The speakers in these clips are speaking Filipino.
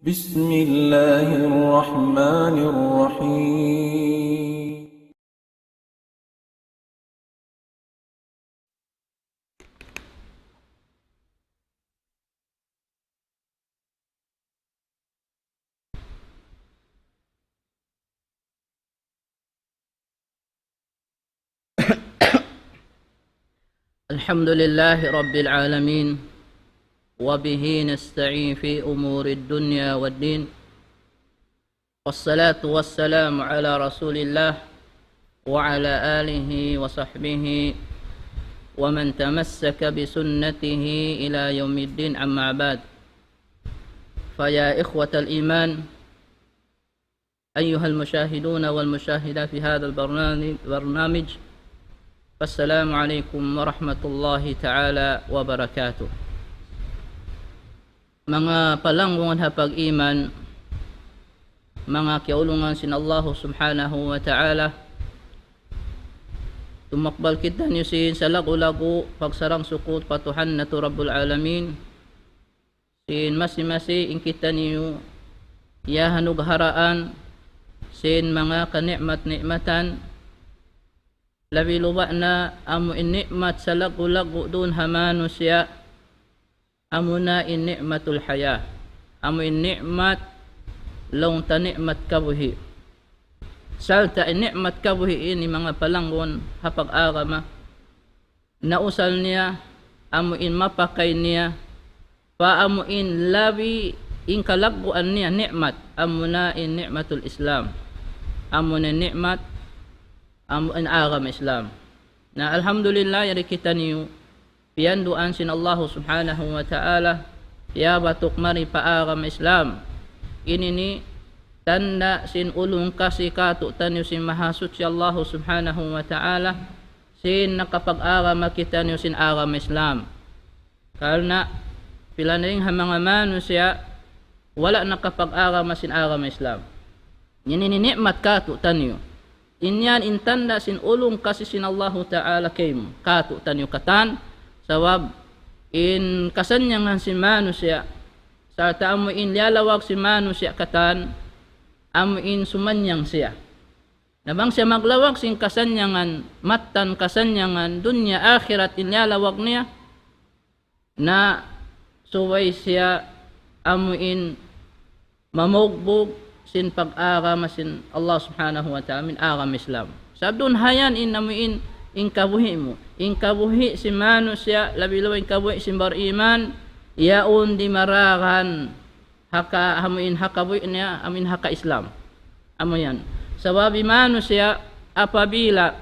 بسم الله الرحمن الرحيم. الحمد لله رب العالمين، وبه نستعين في أمور الدنيا والدين، والصلاة والسلام على رسول الله وعلى آله وصحبه ومن تمسك بسنته إلى يوم الدين. أما بعد، فيا إخوة الإيمان أيها المشاهدون والمشاهدات في هذا البرنامج، السلام عليكم ورحمة الله تعالى وبركاته. Mga palanggungan hapag-iman, mga kiaulungan sin Allah subhanahu wa ta'ala, tumakbal kita niyo sin sa lagu-lagu pagsarang sukut patuhan na to Rabbul Alamin, sin masi-masi in kita niyo yahanug haraan sin mga kanikmat-nikmatan, labi luba na amo in nikmat sa lagu-lagu dun hamano siya, amo na in nikmatul haya, amo in nikmat long ta nikmat kabuhi. Salta in nikmat kabuhi ini mga palanggon hapag-agama, nausal niya, amo in mapakay niya, amo in labi in kalaguan niya nikmat, amo na in nikmatul Islam, amo na nikmat amo in agama Islam. Na alhamdulillah yari kita niyo piyanduan sin Allah subhanahu wa ta'ala ya batuk mari paagam Islam ini ni tanda sin ulung kasi katu tanyo sin mahasut si Allah subhanahu wa ta'ala sin nakapag-agam kita niyo sin agam Islam, karena pila na rin mga manusia wala nakapag-agam sin agam Islam. Ini ni nikmat katu tanyo inyan intanda sin ulung kasi sin Allah ta'ala kaym katu tanyo katan sawab in kasanyangan si manusia sa taamo in lialawag si manusia katan amo in sumanyang siya nabang siya maglawag sin kasanyangan matan kasanyangan dunya akhirat in lialawag niya na suway siya amo in mamugbog sin pag-agama sin Allah subhanahu wa ta'ala min agam Islam. Sabdun hayan in namuin in kabuhi mo, in kabuhi si manusia labi-labi in kabuhi si bariman yaon di marakan haka hamuin hakabuhi niya amin haka Islam amo yan sababi manusia apabila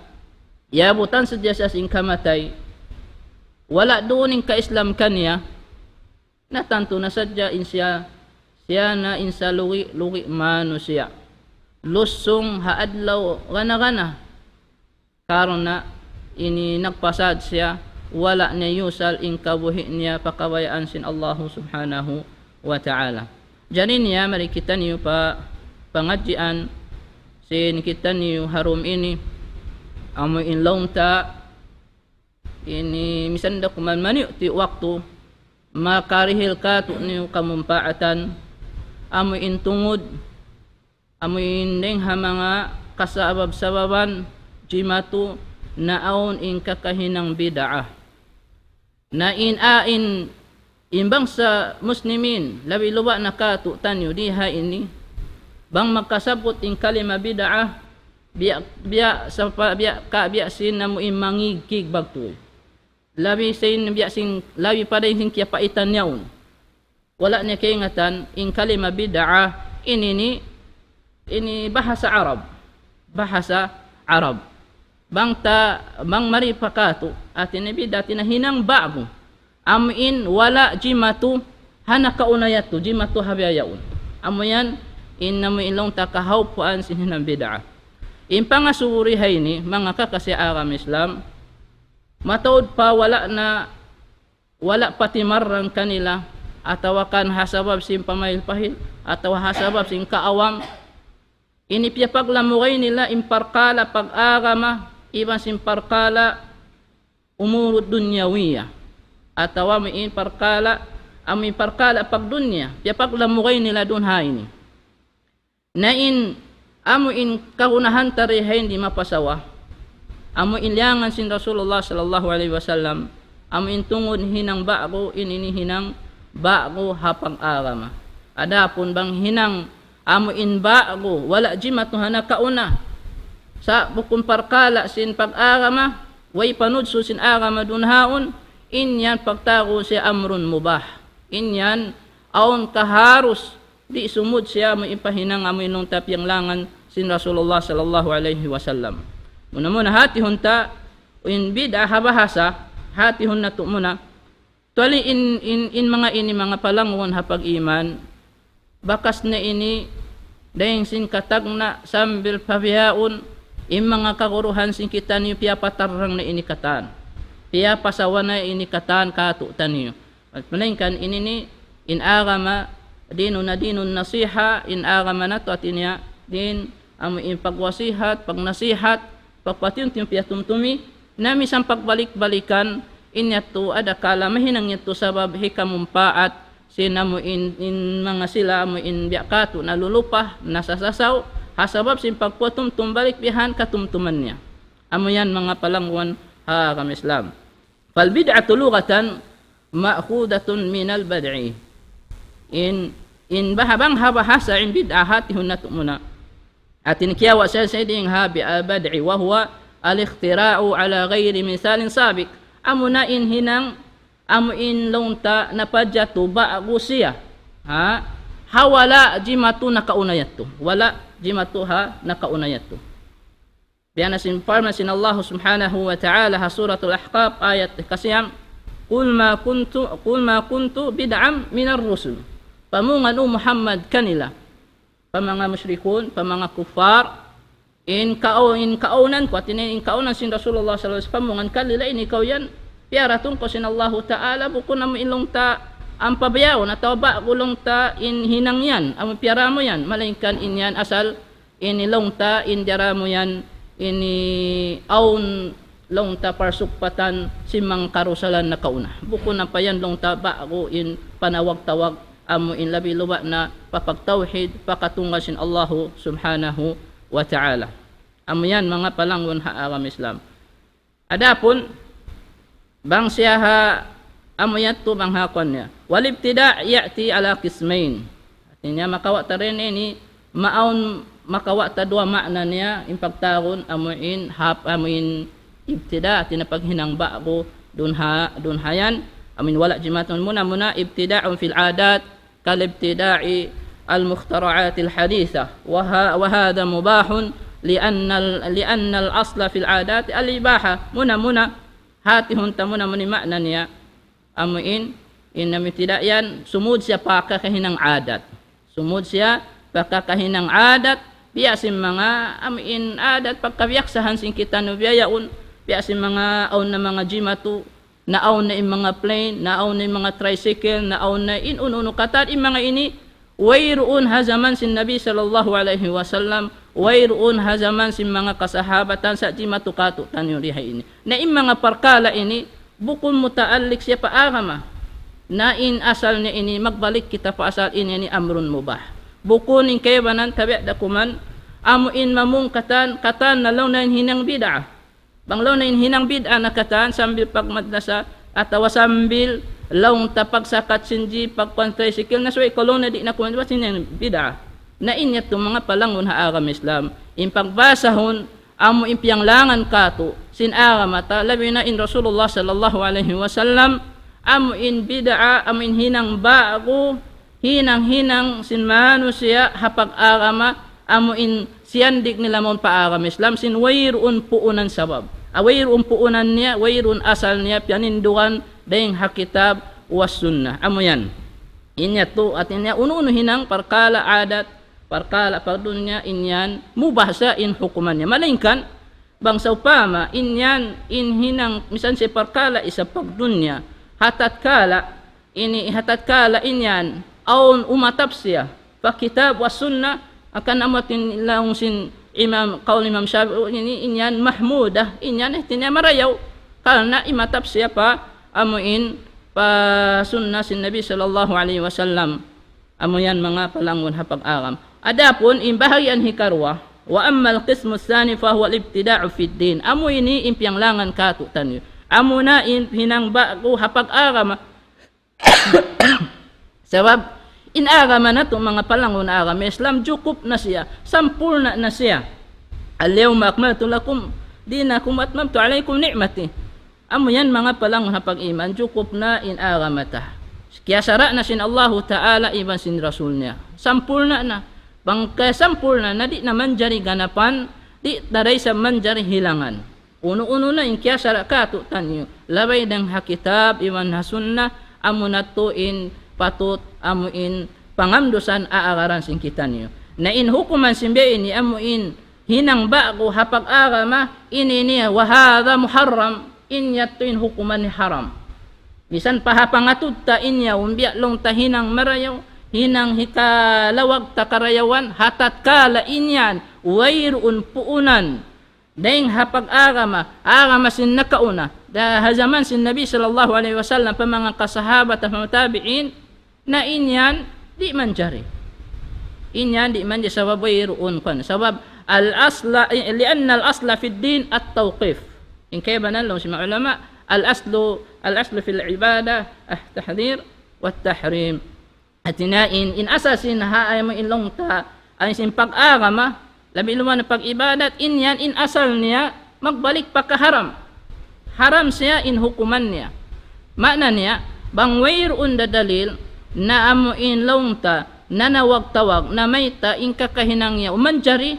yabutan sadya siya sin kamatay wala doon in ka-Islam kanya natanto na sadya in siya na in sa lugi manusia lusong haadlaw gana karon na ini nagpasad siya wala niya yusal in kabuhi niya pakawayaan sin Allah subhanahu wa ta'ala. Diyan niya mari kita niyo pa pangadjian sin kita niyo harum ini amo in launta ini misanda kuman maniu ti waktu makarihil ka tu niyo kamumpaatan amo in tungod amo in deng mga kasabab-sababan jimatu naon in kakahinang bid'ah na imbang sa muslimin labi luwa na katu tanyo diha ini bang makasabot in kalima bid'ah biya sin na mo mangigkig bagtoy labi sin biya sin labi pada sin kiya paitan yaon wala niya kaingatan in kalima bid'ah ini bahasa Arab bang mari pakato at inibida tinahinang ba'mo amin wala jimatu hana kaunayatu jimatu habiyaun amo yan in namo ilong takahawpuan sinhinang bid'ah in pangasuri hayni mga kakasi agam Islam matod pa wala patimarang kanila atawakan hasabab sin pamailpahil atawa hasabab sin kaawam ini piyapaglamugay nila imparkala pag-agama iban sin parkala umurud dunyawiyah atawa min parkala amoy parkala pagdunya piya paglamugay nila dunha ini na in amo in kaunahan tarihay hindi mapasawa amo ilyangan sin Rasulullah sallallahu alaihi wasallam amo in tungod hinang bago inini hinang bago hapang arama adapun bang hinang amo in bago wala jimatu hana kauna sa bukun parkala sin pag-arama way panudso sin arama dunhaon inyan pagtago siya amrun mubah inyan aon kaharus di sumud siya mo ipahinang amoy nung tapyang langan sin Rasulullah sallallahu alaihi wasallam muna hati hunta in bid'ah bahasa hati hunna tu muna tuali in mga ini mga palangon hapag iman bakas na ini dayeng sin katag na sambil pabiyaon in mga kaguruhan sin kita niyo piya patarang na ini katan piya pasawa na ini katan katutan niyo at malingkan ini ni in agama dinun na dinun nasiha in agama na to at inya din amo in pagwasihat pagnasihat pagpatiuntim piya tumtumi nami sang pagbalik-balikan inya to ada kala mahinang ito sabab hikamumpaat sinamo in mga sila mo in biakato nalulupah nasasasaw hasabab sin pagputumtum balik bihan katumtuman niya amo yan mga palangwan ha kam Islam fal bid'atu lughatan ma'khudatun minal bad'i in bahabang bahasa in bid'ah hatihun na muna atin kiyawa sa ding habi bad'i wa huwa al-ikhtira'u ala ghairi misalin sabiq amuna in hinang amo in lonta napadyato bago siya ha hawala jimatu nakaunayatto wala jimatu ha nakaunayatto biana sin farmasin Allah subhanahu wa ta'ala ha suratul ahqaf ayat kasiyam qul ma kuntu bid'am minar rusul pamungan Muhammad kanila pamanga musyrikun pamanga kufar in kaunan ko atinin in kaunan sin Rasulullah sallallahu alaihi wasallam pamungan kanila ini ikaw yan piaratun ko sin Allah ta'ala bukun na mo ilong ta ang pabayawon at ba gulong ta in hinang yan ang piara mo yan malingkan in yan asal inilong ta indira mo yan ini aun long ta parsukpatan simang karusalan na kauna bukun na pa yan long ta bago in panawag-tawag amo in labi luba na papagtawhid pakatunga sin Allah subhanahu wa ta'ala amo yan mga palangon ha agam Islam adapun bang siya ha amo yan to bang hakon niya walibtida ya'ti ala qismain niya makawa ta rin ini maon makawa ta dua makna niya in pagtaron amo in ibtida tinapaghinang bago dunhayan amin wala jimatun muna ibtida'un fil adat kal ibtida'i al mukhtara'at al haditha wa hadha mubahun lianna al asla fil adat al ibaha muna hatihun ta muna makna niya amin namitidayan sumud siya pakakahinang adat sumud siya pakakahinang adat biyasin mga amin adat pagkabiyaksahan sin kita no biyayaon biyasin mga aon na mga jimatu naaon na mga plane naaon na mga tricycle naaon na ununo katat mga ini wayruun hazaman sin Nabi sallallahu alaihi wasallam wayruun hazaman sin mga kasahabatan sa jimatu kato tanyo rihay ini na mga parkala ini bukun mutaallik siya paagama na in asal niya ini magbalik kita pa asal ini amrun mubah bukun in kaybanan tabi dakuman amo in mamung katan nalaw na hinang bid'ah banglaw na hinang bid'ah na katan sambil pagmadnasa atawa sambil laung tapag sakat sinji pagpantay sikil na so ikolong na di na kuman sinang bid'ah na inyat to mga palangon ha agam Islam in pagbasahon amo impiyang langan kato sin agamata labi na in Rasulullah sallallahu alaihi wasallam amo in bid'a amo in hinang bago hinang sin manusia hapag agama amo in siyandik nila mon paagam Islam sin wayrun puunan sabab wayrun puunan niya wayrun asal niya pianindukan dayeng hakitab was sunnah amo yan inya to at inya uno hinang parkala adat parkala pagdunya inyan mubahsa in hukuman niya malingkan bangsa upama inyan in hinang misan si parkala isa pagdunya hatatkala inyan aun umatap siya pakitab was sunnah akan amatin ilaong sin imam kaul Imam Syafi'i ini inyan mahmudah inyan tinya marayaw karena imatap siya pa amuin pa sunna sin Nabi sallallahu alaihi wasallam. Amo yan mga palangon hapag-agam. Adapon imbahayan hikarwa wa ammal qismu tsani fa huwa al-ibtida'u fi din. Amo ini impianglangan katutan. Amo na hinangba ko hapag-agam. Sabab inagama na itong mga palangon na agama Islam, jukup na siya, sampurna na siya. Al-yawma akmaltu lakum dinakum wa atmamtu alaykum ni'mati. Amo yan mga palangon hapag-iman, jukup na inagama ta. Kaya sara na sin Allahu Ta'ala iban sin Rasul niya. Sampurna na. Bangka sampurna na di naman jari ganapan, di taray sa man jari hilangan. Uno-uno na yung kaya sara ka tutan nyo. Labay ng hakitab, iwan hasunna, amo na tuin patut amuin pangamdusan aagaran sin kita niyo. Na in hukuman simbein ni amuin hinang ba ko hapag-agama ini niya wa hadha muharram in yatuin hukuman ni haram. Bisan pahapangatud ta inya umbiya long ta hinang marayaw hinang hikalawag ta karayawan hatat kala inyan wairun puunan dahing hapag-agama agama sin nakauna da hazaman sin Nabi sallallahu alaihi wasallam pa mga kasahabat at mga tabi'in na inyan di man jari. Inyan di man jari sabab wayruun kan. Sabab al-asla lianna al-asla fi ad-din at-tawqif. In kaya banalong si mga ulama al-aslu fi al-ibada at-tahdhir wat-tahrim. At in asasin ha ay mo ilong ta ay sin pag-agama labi luman pag-ibadat inyan in asal niya magbalik pa ka haram. Haram siya in hukuman niya. Makna niya bang wayruun da dalil na amo in longta na nawag-tawag na may ta in kakahinang niya umanjari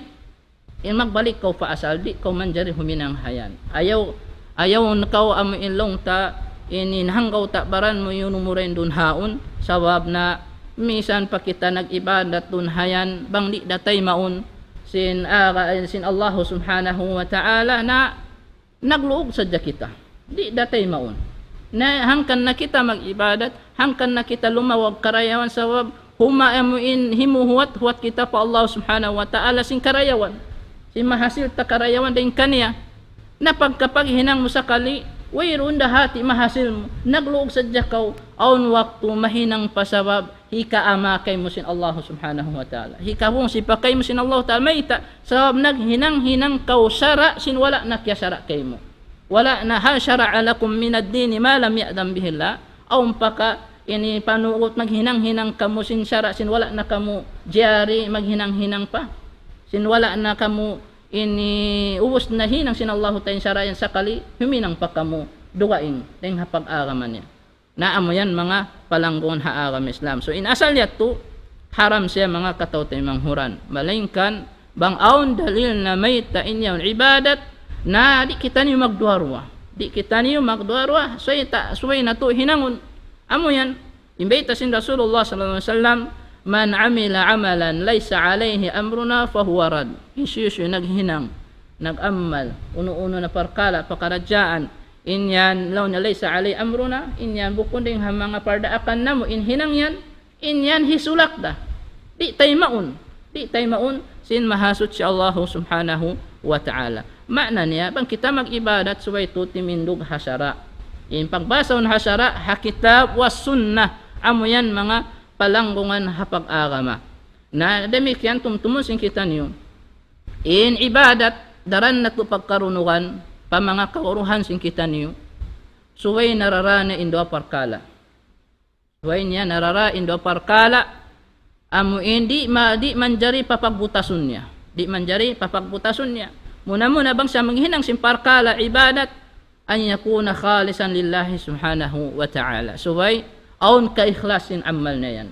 in magbalik kau pa asal di kau manjari huminang hayan ayaw nakaw amo in longta in hanggaw takbaran mo yun umurin dun haon sabab na misan pa kita nag-ibadat dun hayan bang di datay maun sin Allah subhanahu wa ta'ala na nagluog sadya kita di datay maun na hangkan na kita mag-ibadat, hangkan na kita lumawag karayawan sabab humaamuin himuhuat huat kita pa Allah subhanahu wa ta'ala sin karayawan. Si mahasil ta karayawan din kaniya. Na pagkapag hinang mo sakali, wayroon dahati mahasil mo. Nagluog sadya kaw, aun waktu mahinang pasabab, hika amakay mo sin Allah subhanahu wa ta'ala. Hika mong sipakay mo sin Allah ta'ala, may ita, sabab naghinang-hinang kaw syara sin wala na kya syara kay mo. Wala na ha syara'a lakum minad dini ma lam ya'dam bihillah aw paka ini panuot maghinang-hinang kamo sin syara sin wala na kamo jari maghinang-hinang pa sin wala na kamo ini ubos na hinang sin Allah ta'ala syara yan sakali huminang pa kamo dugain ding hapag-agaman niya na amo yan mga palanggon haagam Islam. So in asal yato haram siya mga katawtay manghuran malingkan bang aun dalil na may ta inyaw ibadat na di kita niyo magduarwa. Di kita niyo magduarwa. Suway na to hinangon. Amo yan. Imbita sin Rasulullah sallallahu alaihi wasallam, man amila amalan laysa alayhi amruna fahuwa rad. Isu naghinang, nagamal, uno-uno na parkala, pakaradyaan. Inyan law na laysa alayhi amruna, inyan bukod ding mga pardaakan namo inhinang yan, inyan hisulak da. Di tay maun. Di tay maun sin mahasud si Allah subhanahu wa ta'ala. Makna niya, bang kita mag-ibadat suway tuti mindog hasyara. In pagbasaw na hasyara, hakitab was sunnah. Amo yan mga palanggungan hapag-agama. Na demikian tumtumusin kita niyo. In ibadat, daran na to pagkarunugan, pa mga kauruhan sin kita niyo. Suway nararana indo parkala. Suway niya narara indo parkala. Amo di manjari papagbutasun niya. Di manjari papagbutasun niya. Muna-muna bang siya manghinang simparkala ibadat an yakuna khalisan lillahi subhanahu wa ta'ala. Suway, aun ka-ikhlasin amal na yan.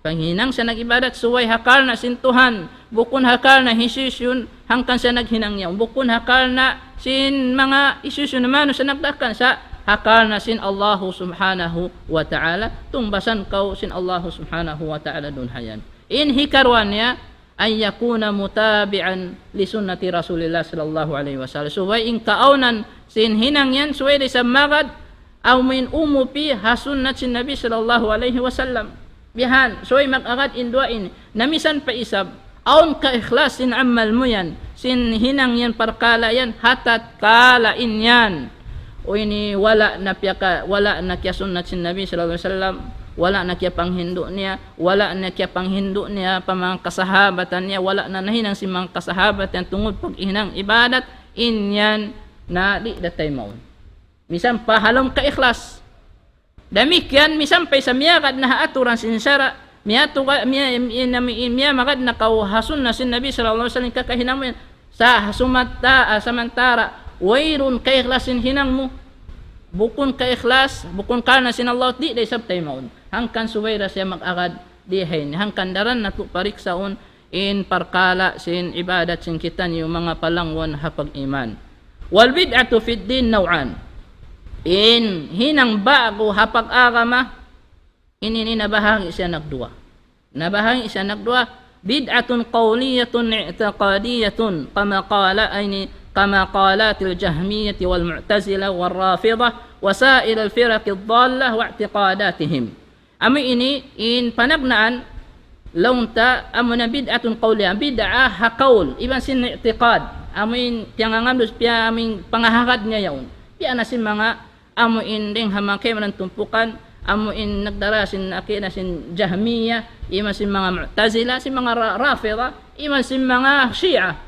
Panghinang siya nag-ibadat, suway hakal na sintuhan, bukun hakal na hisisyon, hangkan siya naghinang niya. Bukun hakal na sin mga isisyon naman sa nagdakan sa hakal na sin Allah subhanahu wa ta'ala, tumbasan kaw sin Allah subhanahu wa ta'ala dun hayan. In hikarwan niya, ay yakuna mutabi'an li sunnati Rasulillah sallallahu alaihi wasallam. Suway in kaunan sin hinang yan suway di sa magad aw min umupi hasunnat sin Nabi sallallahu alaihi wasallam. Bihan suway mag-agad induain namisan pa isab aun ka ikhlas sin amal mo yan sin hinang yan parkala yan hatat kala in yan o ini wala na kya sunnat sin Nabi sallallahu alaihi wasallam, wala na kya panghindo niya, pamang kasahabatan niya, wala na nahinang si mga kasahabatan tungod pag ihinang ibadat, inyan na di datay maun. Misan pa halom ka ikhlas. Damikyan misan pa sa miyakad na haaturan sinsara, miya magad na kauhasun na sin Nabi sallallahu alaihi wasallam kakahinang mo sa samantara wayrun ka ikhlasin hinang mo. Bukon ka ikhlas, bukon ka na sin Allah di day sabtay maun. Hangkan suwayra siya mag-agad dihain. Hangkan daran na parik saon in parkala sin ibadat sin kitan yung mga palangwan hapag iman. Wal bid'atu fid din naw'an. In hinang bago hapag agama ini nabahagi siya nagduwa. Bid'atun qawliyatun i'tiqadiyatun kama qalatil jahmiyyah wal mu'tazilah wal rafidah wa sa'ir al firaq ad-dallah wa i'tiqadatihim. Ami ini in panagnaan launta amuna bid'atun qawliyah, bid'ah haqaul iban sin i'tiqad. Amin piangangamdos pia aming pangahagad niya yaon. Pia na sin mga amuin ding hamakay man tumpukan, amuin nagdarasin akina sin Jahmiyah, iman sin mga Mu'tazila, sin mga Rafida, iman sin mga Shia.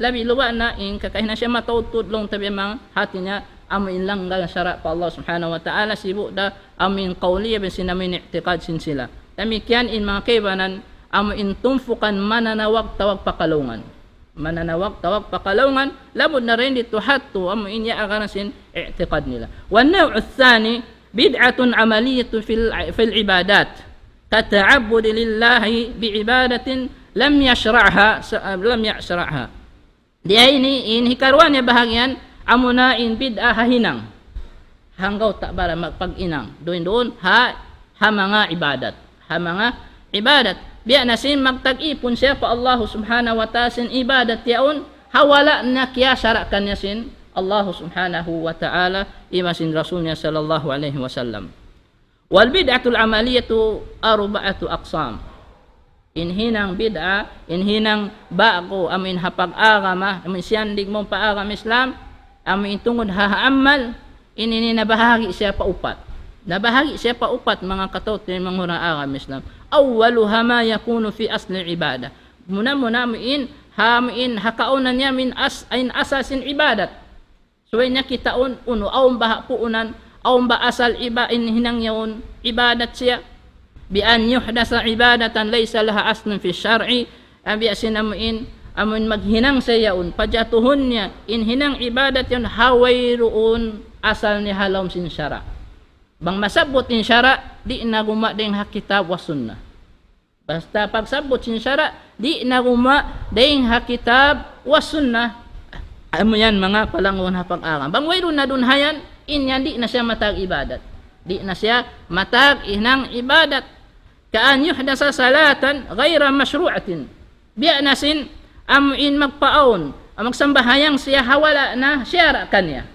Labi luwa na in kakahina siya matutudlong tabi mga hati niya, amuin lang gal syara pa Allah subhanahu wa ta'ala, sibu da amuin qawliya bin sin amuin i'tiqad sin sila. Demikian in mga kaibanan, amuin tumpukan mananawag tawag pakalungan. Labod na rin dito hatu amuin ya agarasin i'tiqad nila. والنوع الثاني بدعة عملية في العبادات كالتعبد لله بعبادة لم يشرعها. Dia ini in hikarwan ya bahagian amuna in bid'ah hinang. Hanggaw tak bara magpag-inang. Doon ha mga ibadat. Biya na sin magtag-ipon siya pa Allah subhanahu wa ta'ala sin ibadat yaon, hawala na kya syarakan niya sin Allah subhanahu wa ta'ala ima sin Rasul niya sallallahu alaihi wasallam. Wal bid'atul amaliyatu arba'atu aqsam. Inhinang bid'a, inhinang bago amin hapag-agama, amin siyandig mong paagam Islam, amin tungod hahaamal, inini nabahagi siya pa upat. Mga katot ng mga agam Islam. Awwaluha ma yakunu fi asli ibadah. Muna in hakaunan niya min asasin ibadat. So niya kitaon uno aum baha puunan aum ba asal hinang yaon ibadat siya bi an yuhdasa ibadatan laysa laha aslun fi syar'i. Abi asinamuin amun maghinang siya yaon pajatuhon niya in hinang ibadat yon hawayruun asal ni halom sin syara. Bang masabot in syara di na guma ding hakitab wa sunnah. Basta pagsabot sin syara di na guma ding hakitab wa sunnah. Amo yan mga palangon hapag-agam. Bang wayro na dun hayan inyan di na siya matag ibadat. Di na siya matag inang ibadat. Kaan yuhdasa salatan ghayra masyru'atin. Biya nasin amuin magpaon, magsambahayang siya hawala na syara kanya.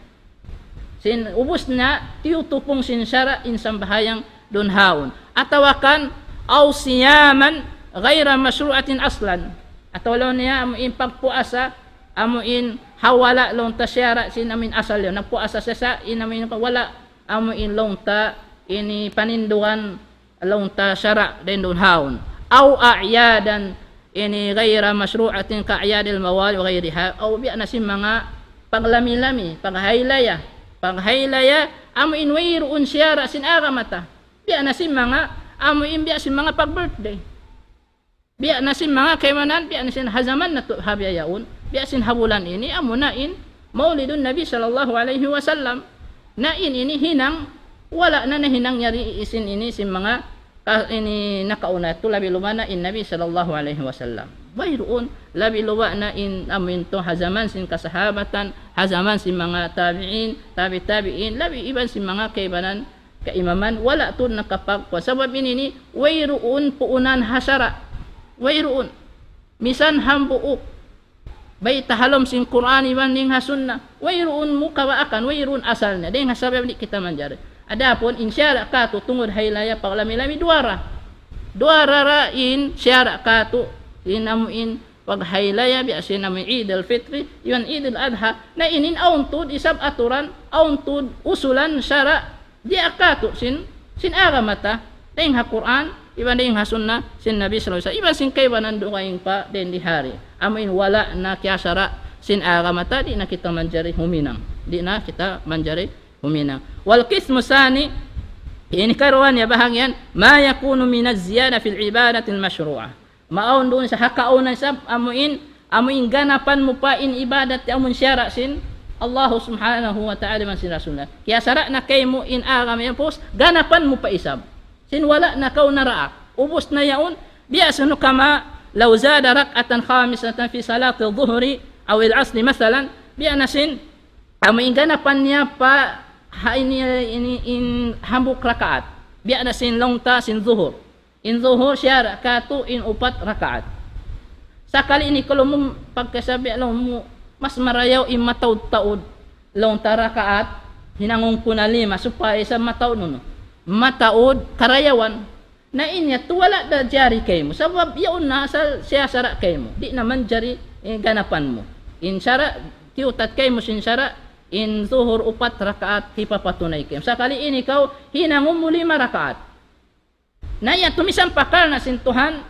Sin ubos na tiyutupong sin syara in sambahayang dun haon. Atawakan aw siyaman ghayra masyru'atin aslan. Atawaw niya amuin pagpuasa, amuin hawala long ta syara sin amin asal yon. Nagpuasa siya sa inamin wala amuin long ta ini paninduan long ta syara din dun haon. Aw a'yadan ini ghayra masyru'atin ka a'yadil mawali wa ghayriha. Aw biya na sin mga paglami-lami, paghaylaya amuin wayroon syara sin agamata. Biya na sin mga amuin biya sin mga pag-birthday. Biya na sin mga kaymanan, biya na sin hazaman na habiyayaon. Biya sin habulan ini amunain maulidun Nabi sallallahu alaihi wasallam. Na ini hinang wala na hinang yari isin ini sin mga ini nakauna tu labi lumana in Nabi sallallahu alaihi wasallam. Wayroon labi luwa na in amin to hazaman sin kasahabatan, hazaman sin mga tabi'in, labi iban sin mga kaibanan kaimaman wala to nakapagwa. Sabab ini wayroon puunan hasara. Wayroon misan hambuuk bay tahalom sin Quran iban ning hasunna. Wayroon mukawaakan, wayroon asalnya. Ding hasabab di kita manjari. Adapun insyara ka tungod haylaya paglami-lami duara ra in syara ka in amuin paghaylaya biasin amoy Eid al-Fitri yun Eid al-Adha na inin auntod isab aturan auntod usulan syara di akato sin agamata dayng ha Quran iban dayng ha Sunnah sin Nabi sallallahu alaihi wasallam iban sin kaywanan dukaing pa den di hari amoy wala na kya syara sin agamata di na kita manjari huminang wal qismu sani ini karuan ya bahagyan ma yakunu min az-ziyada fil ibadati al-mashru'ah maon doon sa hakaunan sa amuin ganapan mo pa in ibadat amun syara sin Allah subhanahu wa ta'ala man sin rasulna kaya sara na kay mo in agam yan pos ganapan mo pa isab sin wala na kaw na raak ubos na yaon biasano kama law zada rak'atan khamisatan fi salati adh-dhuhri aw al-'asr mathalan biana sin amuin ganapan niya pa in hambuk rakaat biya na sin longta sin zuhur in zuhur syara kato in upat rakaat sakali ini kalau mo pagkasabi alam mo mas marayaw in mataud-taud longta rakaat hinangong kuna 5 supaya sa mataud karayawan na inya tuwala da jari kay mo sabab yaon na sa siya sara kay mo di naman jari ganapan mo in sara tiutat kay mo sin sara in zuhur 4 rakaat hipapatunay kayo. Sakali ini kau hinangum mo 5 rakaat. Na ya tumisan pakal na sintuhan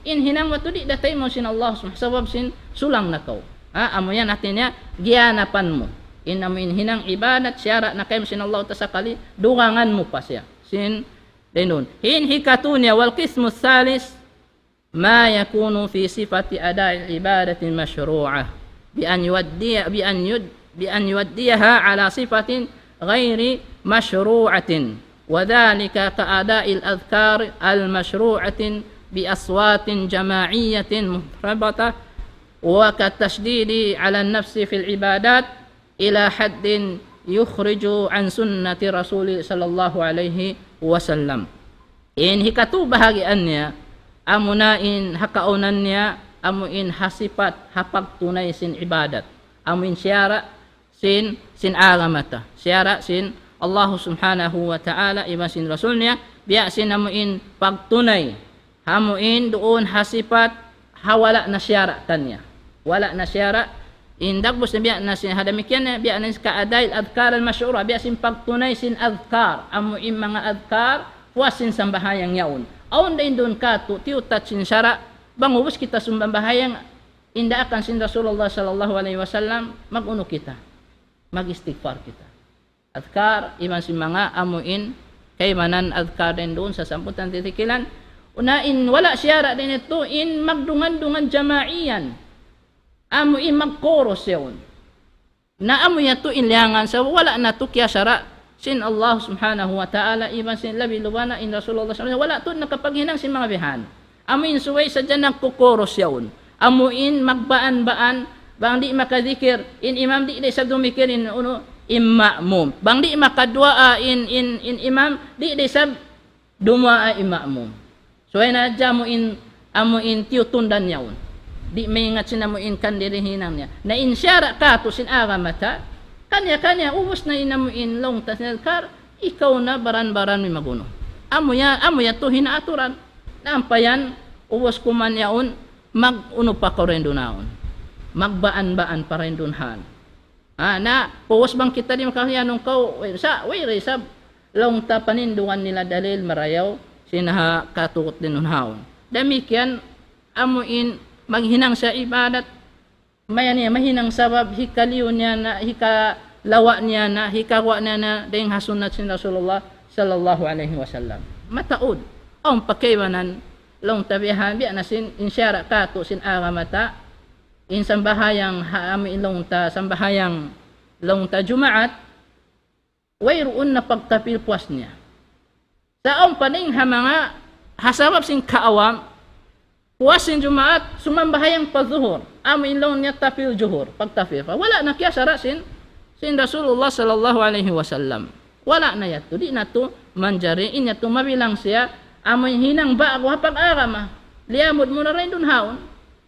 in hinang mo di datay mo sin Allah sabab sin sulang na kau. Amo yan natin ya giyanapan mo. In amin hinang ibadat syara na kayo sin Allah ta sakali dugangan mo pa siya. Sin denun. Hin hikatunya wal qismu tsalis ma yakunu fi sifati ada'i ibadati mashru'ah bi an يوديها على صفة غير مشروعة وذلك كأداء الأذكار المشروعة بأصوات جماعية مرتبطة وكالتشديد على النفس في العبادات إلى حد يخرج عن سنة رسول صلى الله عليه وسلم إن هكتو بهاجي أنيا أمنا إن هكأونانيا أم إن حسبت حقق تنيسين عبادات أم إن شارع sin agamata syara sin Allah subhanahu wa ta'ala iba sin rasulnya biya sin hamuin pagtunay hamuin doon hasipat hawala na syara tanya wala na syara indagbos na biya na sin hadamikyan na biya na kaadail adhkar al-mash'ura biya sin pagtunay sin adhkar amuin mga adhkar puasin sambahayang yaon aon din doon kato tiutat sin syara bangubos kita sumbahayang inda akan sin Rasulullah sallallahu alaihi wasallam maguno kita mag-istighfar kita. Adhkar, iman si mga amuin, kaymanan adhkar din doon sa samputan titikilan. Unain, wala siyara din ito, in magdungan-dungan jamaiyan. Amuin magkoros yun. Na amuin ito inliangan sa wala na ito kaya sara. Sin Allah subhanahu wa ta'ala, iman sin labi lubana, in Rasulullah sallallahu alaihi wasallam, wala ito nakapaghinang si mga bihan. Amuin suway sa dyan nagkukoros yun. Amuin magbaan-baan, bang di makadikir in imam di sa dumikir in uno imamum bang di makadua in imam di sa duma imamum so ay na jamo in amo in tiutundan yaun di maingat sinamo in kandirihinang niya na in syara kato sin agamata kanya ubos na inamo in long tasnelkar ikaw na baran-baran mi maguno amo ya to hinaaturan nampayan ubos kuman yaun mag-uno pa ko rin dunaon magbaan-baan pa rin dunhan. Na puwas bang kita di makahiyanong kau sa long ta paninduan nila dalil marayaw sinaha katukot din dunhaon. Demikian amuin maghinang sa ibadat mayan niya mahinang sabab hikaliw niya na hikalawa niya na hikawa niya na ding hasunat sin Rasulullah sallallahu alaihi wasallam. Mataod ang pakaywanan long tabihan biya na sin insyara kato sin agamata in sambahayang haami sambahayang longta Jumaat wayroon na pagtapil puas niya sa paning mga hasabab sin kaawam puas sin Jumaat sumambahayang pagzuhur amin long niya tapil juhur pagtapil pa wala na kya sara sin Rasulullah sallallahu alaihi wasallam wala na yato di na to manjari inya to mabilang siya amoy hinang ba ako hapag-arama liamod mo na rin dun haon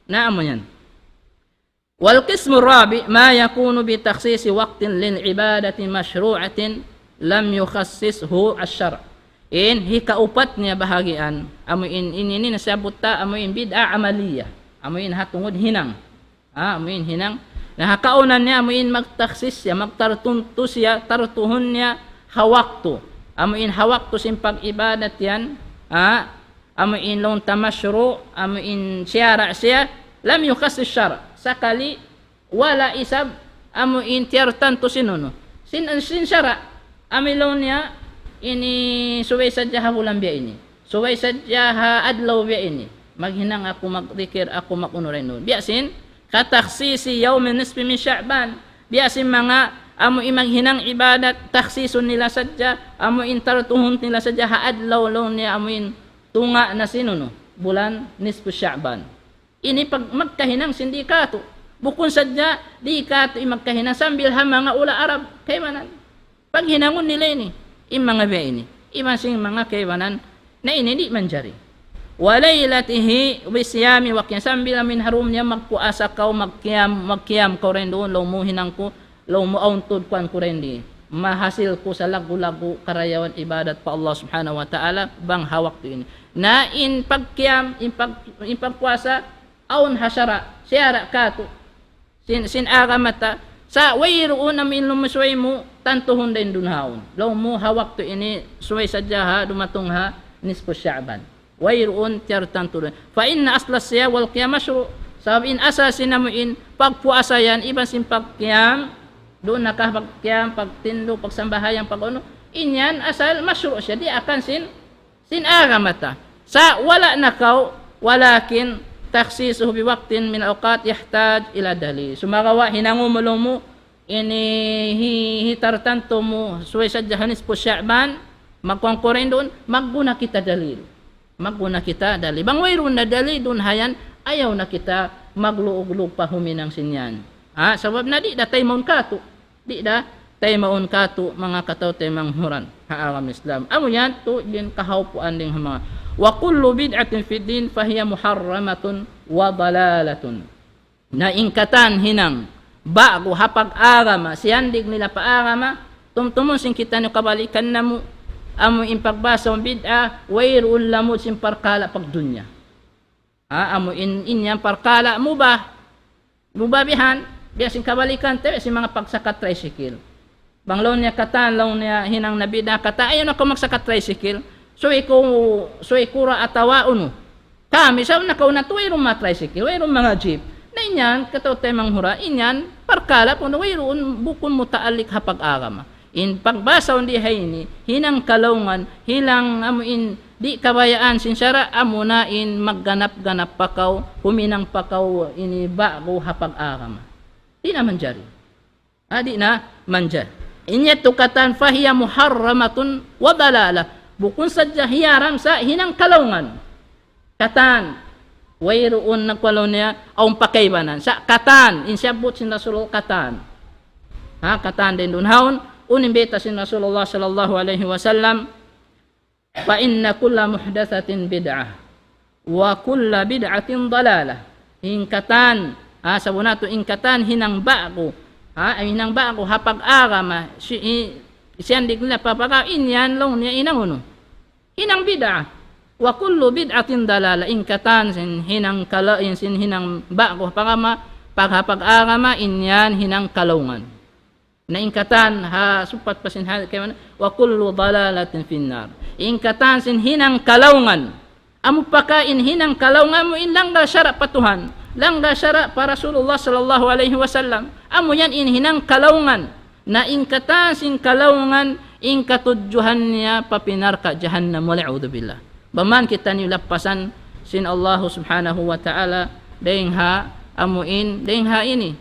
na amo yan. والقسم الرابع ما يكون بتخصيص وقت للعبادة مشروعة لم يخصصه الشرع إن هي كأوبت نيا بهاجيان أمو إن nasabut ta أمو إن بدعة عملية amuin hatungod hinang. Amuin hinang. Nakakaunan niya, amuin magtaksis siya, magtartunto siya, tartuhon niya, hawakto. Amuin hawakto sin pag-ibadat yan. Amuin long tamasro, amuin siyara siya, lam yukas syara. Sakali, wala isab, amuin tiyartanto sinuno. Sin syara, amilon niya, ini suway sadya habulan biya ini. Suway sadya ha adlaw biya ini. Maghinang ako, magdikir ako, makunuray nun. Biyasin, kataksisi yawmin nisfi min Sya'ban. Biyasin mga amo imaghinang ibadat taksison nila sadya, amo intartuhon nila sadya haadlaw law niya amuin tunga na sinuno bulan nisfu Sya'ban. Ini pag magkahinang sindikato. Bukun sadya di kato imagkahinang sambil ha mga ula Arab kaymanan. Pag hinangon nila ini, mga biya ini, imasing mga kaymanan na ini di manjari. Walaylatihi wisyami wa qiyam sambil min harum niya magpuasa kaw magkiyam ko rin doon law mo hinang ko law mo auntod kuan ko rin di mahasil ko sa lagu-lagu karayawan ibadat pa Allah subhanahu wa ta'ala bang hawak to ini na in pagkiyam in pagpuasa aun hasara siyara kato sin agamata sa wayroon amin lumusway mo tantuhon din dun haon law mo hawak to ini suway sadya ha dumatong ha nisfu Sya'ban wayroon tiyartanto fa inna asla siya wal qiyam mashru sabi in asasin na mo in pagpuasa yan iban sin pagkiyam doon nakapagkiyam pagtindo pagsambahayan pag-ano inyan asal mashru siya di akan sin agamata sa wala nakaw walakin taksisuhu biwaqtin min awqat yahtaj ila dalil sumagawa hinangumulong mo ini hitartanto mo suway sadya hanis po Sya'ban magkongkoren doon magguna kita dalil maguna kita dali bang wayron na dali dun hayan ayaw na kita magluog-luog pa huminang sinyan sabab na di da tay maun kato di da tay maun kato mga kataw tay manghuran haagam Islam amo yan to din kahawpuan ding mga wa kullu bid'atin fid din fahiya muharramatun wa dalalatun na ingkatan hinang bago hapag-agama siyandig nila paagama tumtumon sing kita no kabalikan na mo amo impagbasa ng bid'a wayroon lamod sin parkala pagdunya amo inyang parkala mubah bihan biya sin kabalikan te sin mga pagsakat tricycle banglaw niya katan law niya hinang na bid'a kata ayon ako magsakat tricycle so ikura atawaon kami sa una kauna to wayroon mga tricycle wayroon mga jeep na inyan kataw tay manghura inyan parkala puno wayroon bukon mo taalik hapag-agama in pagbasa undi hayni hinang kalungan hilang amuin di kabayaan sinsara amuna in magganap-ganap pakaw huminang pakaw ini bago hapag-agama di naman jari di na manja inya tukatan fahiya muharramatun wa dalala bukun sadya hiyaram sa hinang kalungan katan wayroon nagwalaw niya aung pakaybanan sa katan insyabot sin Rasul katan katan din dun haon unimbita sin Rasulullah sallallahu alaihi wasallam fa inna kulla muhdatsatin bid'ah wa kulla bid'atin dalalah ingkatan sabunato ingkatan hinang bago hinang bago hapag-agama siyandig nila papaka inyan long niya inanguno hinang bid'ah wa kullu bid'atin dalalah ingkatan sin hinang kalain sin hinang bago paghapag-agama inyan hinang kalungan na ingkatan supat pa sin kay wa kullu dalalatin finnar ingkatan sin hinang kalungan amo pakain hinang kalungan mo inlangga syara patuhan langga syara para Rasulullah sallallahu alaihi wasallam amo yan hinang kalungan na ingkatan sin kalungan ingkatudjuhan niya papinar ka jahannam wal'udhu billah baman kita ni lapasan sin Allah subhanahu wa ta'ala dengha amuin dengha ini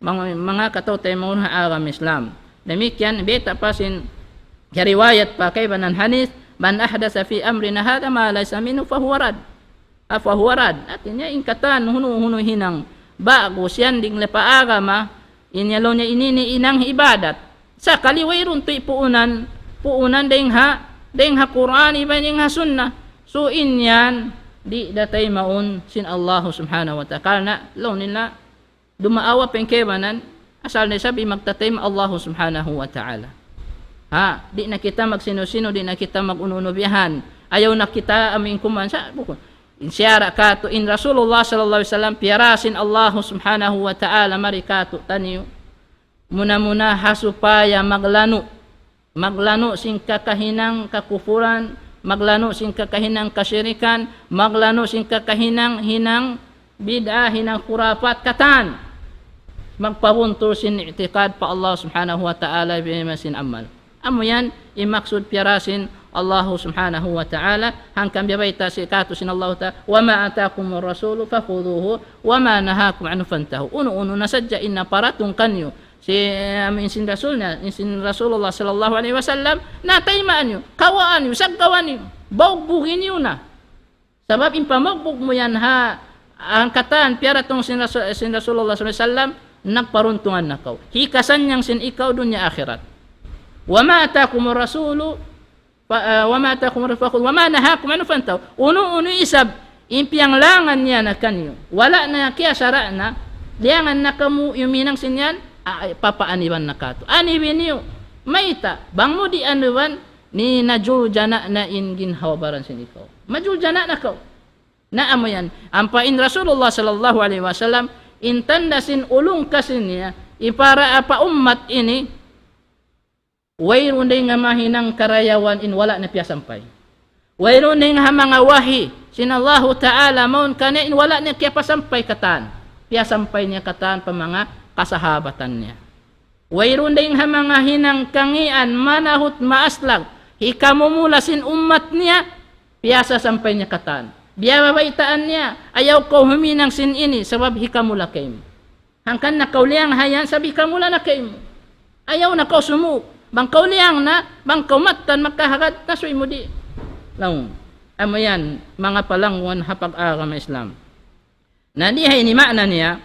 mga kataw tayo mga agam Islam. Demikian beta pa sin riwayat pa kay banan hanis man ahdasa fi amrina hada ma laysa minhu fa huwa rad. Artinya ingkatan hunu hinang bago siyan ding lepa agama inyalo niya inini inang ibadat. Sa kaliwayron to puunan dengha Quran iban dengha sunnah. So inyan di datay maun sin Allah subhanahu wa ta'ala law nila dumaawa pengkebanan asal na sabi magtatay Allah subhanahu wa ta'ala di na kita magsino-sino di na kita magununubihan ayaw na kita aming kuman sa bukon Insyara kato in Rasulullah sallallahu alaihi wasallam piarasin Allah subhanahu wa ta'ala marikato taniyo muna hasupaya maglano sing kakahinang kakufuran, maglano sing kakahinang kasyirikan, maglano sing kakahinang hinang bid'ah, hinang kurafat katan, magpabuntur sin i'tiqad pa Allah subhanahu wa ta'ala bimasin amal. Amo yan imaksud piarasin Allah subhanahu wa ta'ala hangkang biyabaita si kato sin Allah ta'ala wa ma atakumur rasulu fakhuduhu wa ma nahakum anhu fantahu. Uno nasadya inna paratong kanyo si insin Rasulullah sallallahu alaihi wasallam nataymaan nyo, kawaan nyo, saggawan nyo, baugbugin nyo na. Sabab impamagbug mo yan ang kataan piaratong sin Rasulullah sallallahu alaihi wasallam nagparuntungan na kaw. Hikasan niyang sin ikaw dunya akhirat. Wa ma atakumur rasulu wama takum rafaqul wama nahakum anhu fantaw. Uno isab impiang langan niya na kanyo wala na kaya sara na liangan na kamu yuminang sinyan papaaniban na kato anibin niyo maita bang mo di anuban ni najul jana na ingin hawabaran sin ikaw majul jana na kaw na amo yan ampain Rasulullah sallallahu alaihi wasallam intandasin ulung kasin niya ipara apa ummat ini wayron din nga mahinang karayawan in wala na piya sampay. Wayron din nga mga wahi sin Allah Ta'ala maun kanya in wala na kaya pasampay katan. Piya sampay niya katan pa mga kasahabatan niya. Wayron din nga mga hinang kangian manahut maaslag hikamumula sin ummat niya piya sampay niya katan. Biya babaitaan niya ayaw ko huminang sin ini sabab hikamula kayo. Hangkan nakauliang hayan sabi kamula na kayo. Ayaw na kau sumuk. Bangkaw liyang na, bangkaw matan makahagat na suy mo di. Lang, amo yan, mga palangwan hapag-agam Islam. Nadihay ni makna niya,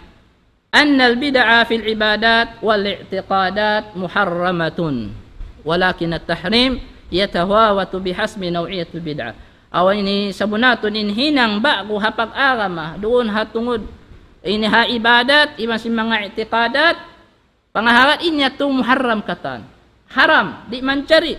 anna al-bid'a fil ibadat wal i'tiqadat muharramatun. Walakin at-tahrim yatawawatu bihasbi naw'iyatul bid'ah. Away ni sabunaton in hinang bago hapag-agam doon hatungod ini ha ibadat, iban si mga i'tiqadat, pangahagat inya to muharram katan. Haram, di mancari.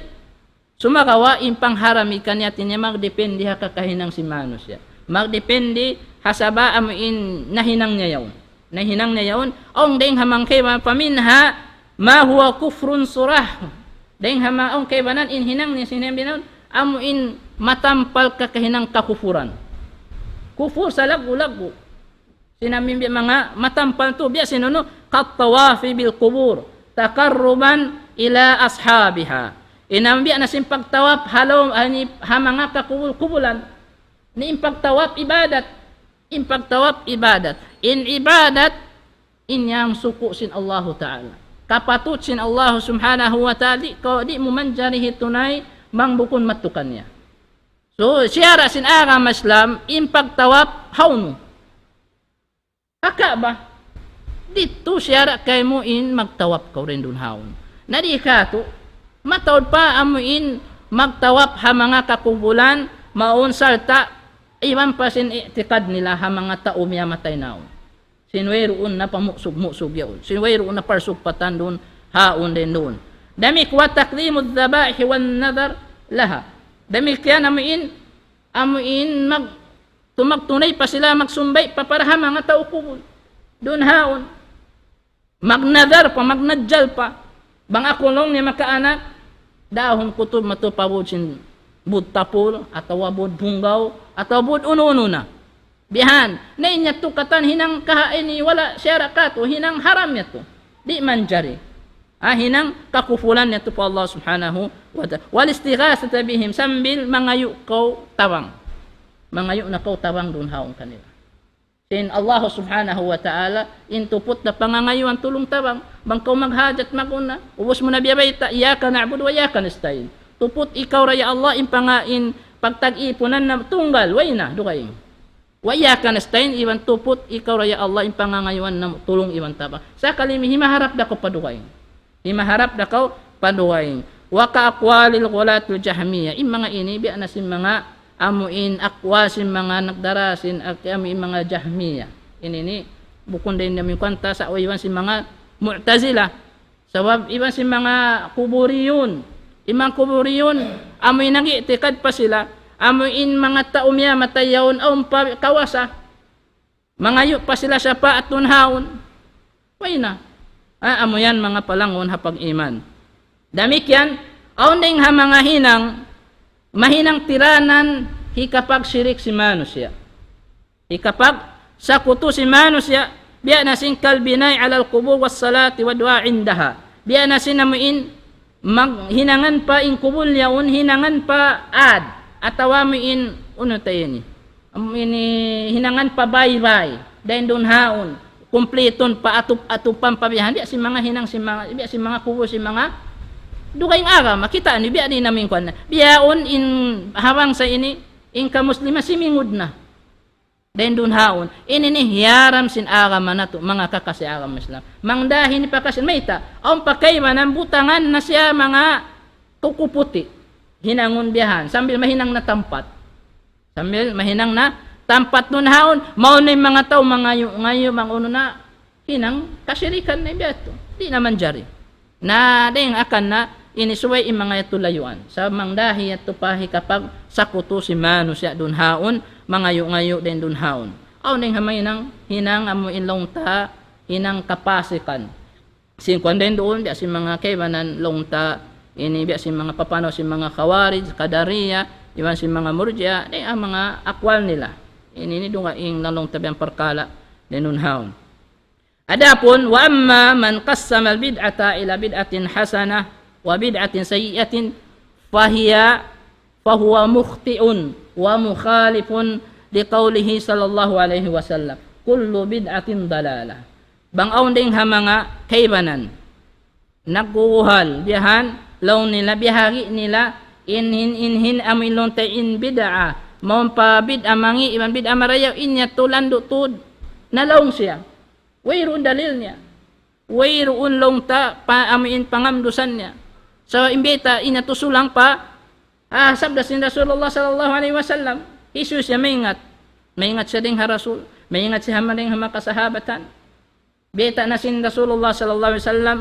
Sumakawa impang harami kanya tinya magdepende ha kakahinang si manus ya. Magdepende hasaba amuin nahinang niya yaon. Nahinang niya yaon. Ong deng hamang kaya paminha ma huwa kufrun surah. Deng hama ong kaya banan in hinang niya sinambinan amuin matampal kakahinang kakufuran. Kufur sa lagu-lagu. Sinamin mga matampal to biya sinuno katawafi bil kubur. Takarruban ila ashabiha. Inambiya na simpagtawap halaw hamanga kakubulan ni impagtawap ibadat. Impagtawap ibadat. In ibadat inyang suku sin Allah Ta'ala. Kapatut sin Allah subhanahu wa ta'ala di mo manjarihi tunay mangbukon matukannya. So siyara sin agam Islam impagtawap haunu. Kaka ba? Dito siyara kay mo in magtawap ka rin dun haun. Nadi ka to, matawad pa amuin magtawap ha mga kakubulan, maun salta, iwan pa sin itikad nila ha mga tao miya matay naon. Sinwayroon na pamuksog-muksog yaon. Sinwayroon na parsugpatan dun, haun din dun. Damik wa taklimud dhabahi wan nadar laha. Damik yan amuin tumagtunay pa sila magsumbay pa para ha mga tao kubul. Dun haun. Magnadar pa, magnadjal pa. Bang akulong ni makaanak, dahon kutob matupabod sin bud tapul, atawa bud bunggaw, atawa bud uno-uno na. Bihan, na inya tukatan hinang kahain ni wala syara kato, hinang haram niya to. Di manjari. Hinang kakufulan niya to po Allah subhanahu wa ta'ala. Wal istighasata bihim sambil mangayu kaw tawang. Mangayu na kaw tawang dun haong kanila. Sin Allah subhanahu wa ta'ala intupot na pangangayuan tulong tabang bangkaw maghajat maguna ubos mo na biyabayta iyaka na'budu wa iyaka nasta'in tupot ikaw raya Allah impangain pagtag-ipunan na tunggal way na dukain wa iyaka nasta'in iwan tupot ikaw raya Allah impangangayuan na tulong iwan tabang sa kalimi himaharap da ko padukain himaharap da ko padukain wa ka aqwalil ghulatul jahmiyah mga ini biya na sin mga amuin akwasin mga nagdarasin at amuin mga jahmiya. Ini bukon din namin kwanta sa iwan si mga mu'tazila. Sabab iwan si mga kuburiyun. Imang kuburiyun, amuin nang itikad pa sila. amuin mga taumya matayawon aw pa kawasa mangayo pa sila sa pa at tunhaon way na amo yan mga palangon hapag iman damikyan aw ning ha mga mahinang tiranan hikapag sirik si manusya hikapag sa kuto si manusya biya na sin kalbinay alal qubur was salati wa du'a indaha biya na sin amuin hinangan pa in kubul yaun hinangan pa atawa mo in tayo ni hinangan pa baybay dahil doon haon kumpleton pa atupan pabiyahan biya si mga hinang biya si mga kubo si mga dugay nga makita ni biya din namin kwan biyaon in hawang sa ini in kamuslima simingud na dahil doon haon ini hiyaram sin agama na to mga kakasi agama Islam mangdahin pa kasi mayta ang pakayman ang butangan na siya mga kukuputi hinangon biyahan sambil mahinang na tampat nun haon mao na mga tao ngayo manguno na hinang kasirikan na biyato di naman jari na ding akan na inisuway mga tulayuan sa mangdahi at tupahi kapag sakuto si manu siya dun haon ngayo din dun haon aw ning hamay nang hinang amo inlong ta hinang kapasikan sin kwan din doon biya si mga kaymanan long ta ini biya si mga papano si mga khawarij kadariya iwan si mga murji'a ay ang mga akwal nila ini dunga ing lalong tabiang perkala denun haun adapun wa amma man qassama al bid'ata ila bid'atin hasanah wa bid'atin sayyi'atin fahuwa mukhti'un wa mukhalifun liqaulihi sallallahu alaihi wasallam kullu bid'atin dalalah bang aun ding ha mga kaybanan nagguhal biyahan law nila bihari nila inhin amilon ta in bid'a maun pa bid'a mangi iman bid'a marayaw inya tulando tud nalawng siya wayroon dalil niya wayroon long ta pa amin pangamdusan niya so imbita inatusulang pa sabda sin Rasulullah sallallahu alaihi wasallam Jesus ya maingat siya ding ha Rasul maingat siya maring ha makasahabatan beta na sin Rasulullah sallallahu alaihi wasallam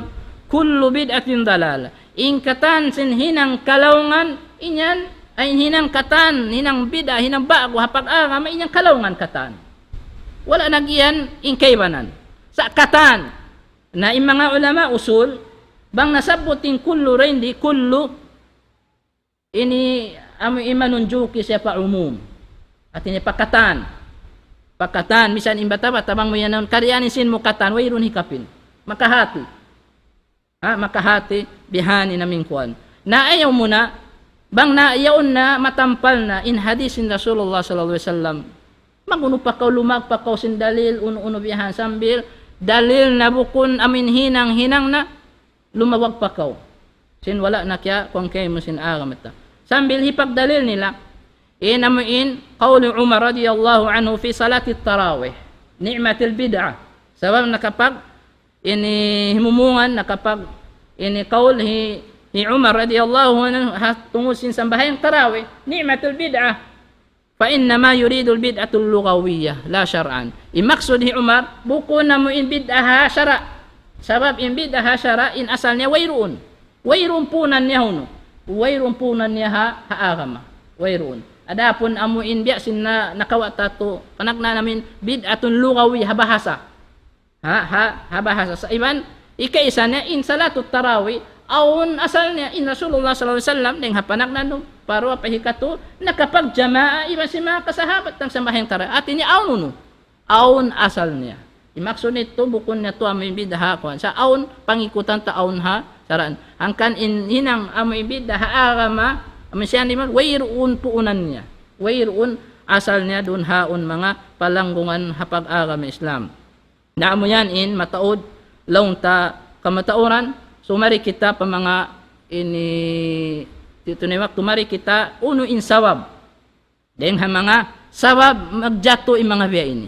kullu bid'atin dalala ingkatan sin hinang kalawngan inyan ay hinang katan hinang bid'a hinang bago hapag agama inyang kalawngan katan wala nagiyan ingkaybanan sa katan na mga ulama usul bang nasabutin kullu rendi kullu ini imanunjuki siya pa umum at ini pakatan misan imbata tabang mo yan karyanin sin mo katan wayrun hikapin makahati bihani namin kuan na ayaw mo na bang na ayaw na matampal na in hadisin Rasulullah sallallahu alaihi wasallam maguno pa kaw lumag pa kaw sin dalil uno bihan sambil dalil na bukun amin hinang na lumawag pa kaw sin wala na kya kung kay mo sin agamata sambil hipag dalil nila inamuin qawli Umar radiyallahu anhu fi salati tarawih ni'matil bid'ah sabab nakapag ini himumungan na kapag ini qaul hi Umar radiyallahu anhu tungod sin sambahayang tarawih ni'matul bid'ah fa inna ma yuridu al bid'atul lughawiyyah la syar'an imaksud hi Umar buko na mo in bid'ah syara sabab in bid'ah syara in asalnya wayruun punan niya huno wayruun punan niya ha agama wayruun adapun amo in biya sin na nakawata to panagna namin bid'atun lughawiyyah bahasa bahasa sa iban ikaisa niya in salatu tarawih aun asalnya in Rasulullah sallallahu alaihi wasallam ding hapanak na no para pahikato nakapagjamaa iban si mga kasahabat ng sambahang tarawih at ini aun asal niya imaksud nito bukon niya to amoy bid'ah kuan sa aun pangikutan ta aun ha saran angkan hinang amoy bid'ah agama amoy siya naman wayruun puunan niya wayruun asal niya dun haun mga palanggungan hapag agama Islam na mo yan in mataod laung ta kamatauran sumari kita pa mga ini tituniwak tumari kita uno in sawab den ha mga sawab magjato in mga biya ini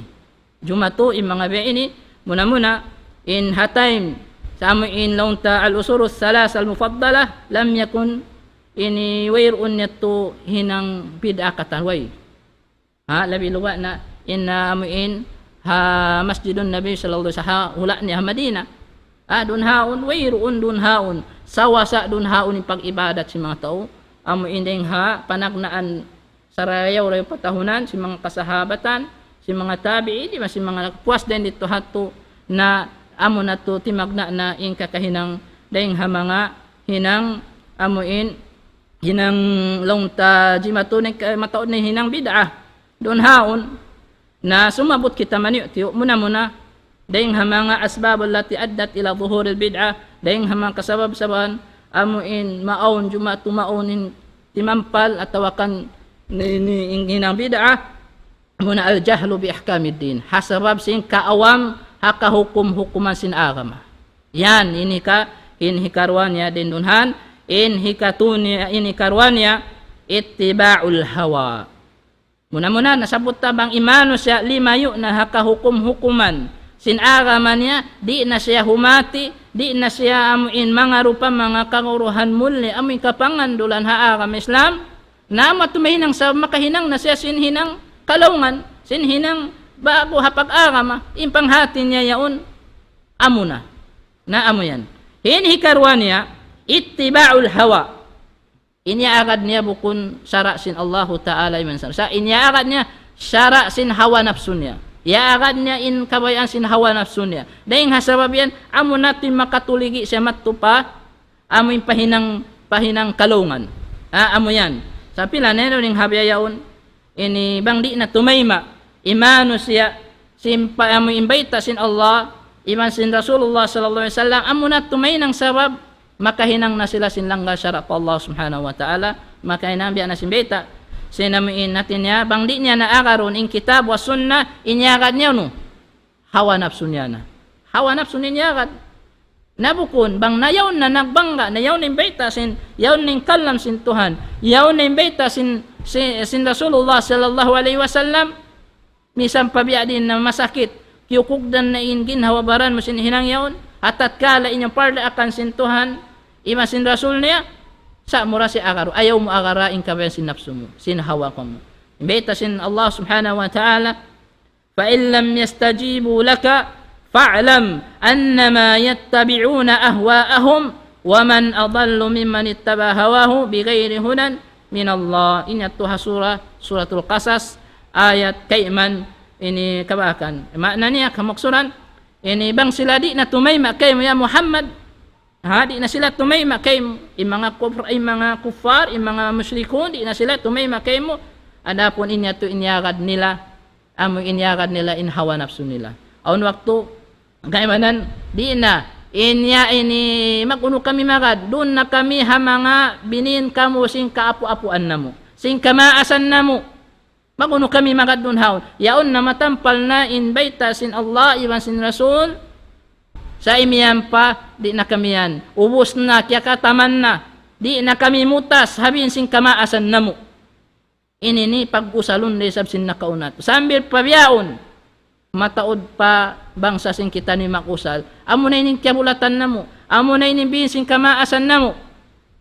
jumato in mga biya ini muna in hatime sa amo in laung ta al usur salas al mufaddala lam yakun ini wayrun yato hinang bid'ah katanway labi luwa na in amo in masjidun Nabi sallallahu alaihi wasallam hula ni Madinah dun haun wayruun dun haun sawasa dun haun pag ibadat si mga tao amo indeng ha panagnaan sarayaw patahunan si mga kasahabatan, si mga tabi'i, di ba si mga puas din dito hato na amo na to timagna na in kakahinang daing hamanga hinang amuin hinang longta di matunay mataod na hinang bid'ah doon haon na sumabot kita maniyo tiyo muna daing hamanga asbab allati addat ila dhuhuril bid'ah daing hamang kasabab-saban amuin maon juma tumaunin timampal at tawakan ni hinang bid'ah muna al jahlu bi ahkamiddin hasabab sin kaawam haka hukum-hukuman sin agama yan ini karwania din dunhan ini karwania ittiba'ul hawa muna nasabot tabang imano siya limayo na haka hukum-hukuman sin agama niya di na siya humati di na siya amuin mga rupa mga kanguruhan muli amoy kapangandulan ha agama Islam na matumahinang sa makahinang na siya sinhinang kalungan sinhinang bago hapag agama impanghatin niya yaon amo na amo yan hinhikarwan niya ittiba'ul hawa iniagad niya bukun syara sin Allahu Ta'ala sa iniagad niya syara sin hawa nafsu niya iaagad niya in kabayan sin hawa nafsu niya dahil hasabab yan amo natin makatuligi siya matupa amo yung pahinang kalungan amo yan sa pila nero ning habiyayaon ini bangdi na tumayma imano siya simpa amo imbayta sin Allah iman sin Rasulullah sallallahu alaihi wasallam amo na tumay ng sabab makahinang na sila sin langga syara pa Allah subhanahu wa ta'ala makahinang biya na sin bayta sinamuin natin niya bangdi niya na akaron in kitab wa sunnah inyagad niya no hawa nafsu niya na hawa nafsu niya agad nabukon bang nayaw na nagbangga nayaw ning bayta sin yaw ning kalam sin Tuhan yaw ning bayta sin Rasulullah sallallahu alaihi wasallam misang pabiya din na masakit kiyukugdan na ingin hawabaran mo sin hinang yaon atat kala inyong parla akan sintuhan ima sin rasul niya sa mura si agaru ayaw mo agarain ka sin nafsu mo sin hawa ko mo imbita sin Allah subhanahu wa ta'ala fa in lam yastajibu laka fa'lam annama yattabi'una ahwa'ahum wa man adallu mimman ittaba hawahu bighairi hudan min Allah inyatuha suratul qasas ayat kaiman ini kabakan makna niya kamaksuran ini bang sila di na tumayma kay ya Muhammad di na sila tumayma kay mga kufar mga musyrikun di na sila tumayma kay mo adapun inya to inyagad nila amo inyagad nila in hawa nafsu nila aun waktu kaymanan di na inya ini maguno kami magad dun na kami ha mga binin kamo sing kaapu-apuan namo sing kamaasan namo maguno kami magad dun haon yaon na matampal na in bayta sin Allah iwan sin Rasul sa imiyan pa di na kami yan ubos na kaya kataman na di na kami mutas habin sing kamaasan namo inini pag-usalon de sab sin nakaunat sambil pabiyaon mataod pa bangsa sing kita ni makusal amo na ining kabulatan namo amo na ining binsing kamaasan namo